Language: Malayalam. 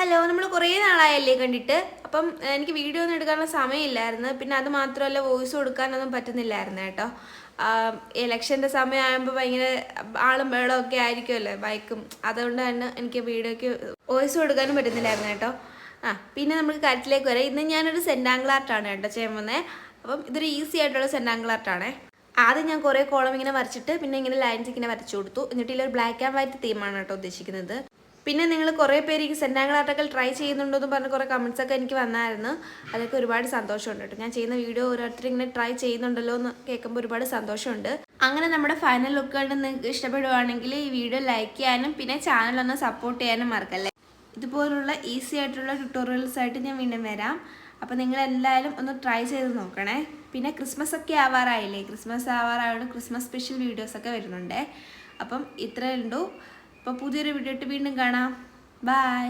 ഹലോ, നമ്മൾ കുറേ നാളായല്ലേ കണ്ടിട്ട്. അപ്പം എനിക്ക് വീഡിയോ ഒന്നും എടുക്കാനുള്ള സമയമില്ലായിരുന്നു. പിന്നെ അത് മാത്രമല്ല, വോയിസ് കൊടുക്കാനൊന്നും പറ്റുന്നില്ലായിരുന്നു കേട്ടോ. ഇലക്ഷൻ്റെ സമയമാകുമ്പോൾ ഭയങ്കര ആളും ബഹളവും ഒക്കെ ആയിരിക്കുമല്ലോ, ബൈക്കും. അതുകൊണ്ട് തന്നെ എനിക്ക് വീഡിയോയ്ക്ക് വോയിസ് കൊടുക്കാനും പറ്റുന്നില്ലായിരുന്നു കേട്ടോ. പിന്നെ നമുക്ക് കാര്യത്തിലേക്ക് വരാം. ഇന്ന് ഞാനൊരു സെൻറ്റാങ്കിൾ ആർട്ടാണ് കേട്ടോ ചെയ്യാൻ പോകുന്നത്. അപ്പം ഇതൊരു ഈസി ആയിട്ടുള്ള സെൻറ്റാങ്കിൾ ആർട്ടാണേ. ആദ്യം ഞാൻ കുറേ കോളം ഇങ്ങനെ വരച്ചിട്ട് പിന്നെ ഇങ്ങനെ ലൈൻസ് ഇങ്ങനെ വരച്ചു കൊടുത്തു. എന്നിട്ട് ഇതിലൊരു ബ്ലാക്ക് ആൻഡ് വൈറ്റ് തീമാണ് കേട്ടോ ഉദ്ദേശിക്കുന്നത്. പിന്നെ നിങ്ങൾ കുറേ പേര് ഈ സെൻറ്റാങ്കിൾ ആർട്ടൊക്കെ ട്രൈ ചെയ്യുന്നുണ്ടോ എന്ന് പറഞ്ഞ് കുറേ കമൻസ് ഒക്കെ എനിക്ക് വന്നായിരുന്നു. അതൊക്കെ ഒരുപാട് സന്തോഷമുണ്ട് കേട്ടോ. ഞാൻ ചെയ്യുന്ന വീഡിയോ ഓരോരുത്തർ ഇങ്ങനെ ട്രൈ ചെയ്യുന്നുണ്ടല്ലോ എന്ന് കേൾക്കുമ്പോൾ ഒരുപാട് സന്തോഷമുണ്ട്. അങ്ങനെ നമ്മുടെ ഫൈനൽ ലുക്ക് കണ്ട് നിങ്ങൾക്ക് ഇഷ്ടപ്പെടുവാണെങ്കിൽ ഈ വീഡിയോ ലൈക്ക് ചെയ്യാനും പിന്നെ ചാനലൊന്ന് സപ്പോർട്ട് ചെയ്യാനും മറക്കല്ലേ. ഇതുപോലുള്ള ഈസി ആയിട്ടുള്ള ട്യൂട്ടോറിയൽസ് ആയിട്ട് ഞാൻ വീണ്ടും വരാം. അപ്പോൾ നിങ്ങൾ എന്തായാലും ഒന്ന് ട്രൈ ചെയ്ത് നോക്കണേ. പിന്നെ ക്രിസ്മസ് ഒക്കെ ആവാറായില്ലേ, ക്രിസ്മസ് ആവാറായതുകൊണ്ട് ക്രിസ്മസ് സ്പെഷ്യൽ വീഡിയോസൊക്കെ വരുന്നുണ്ട്. അപ്പം ഇത്രയേ ഉള്ളൂ. അപ്പോൾ പുതിയൊരു വീഡിയോ ഇട്ട് വീണ്ടും കാണാം. ബൈ.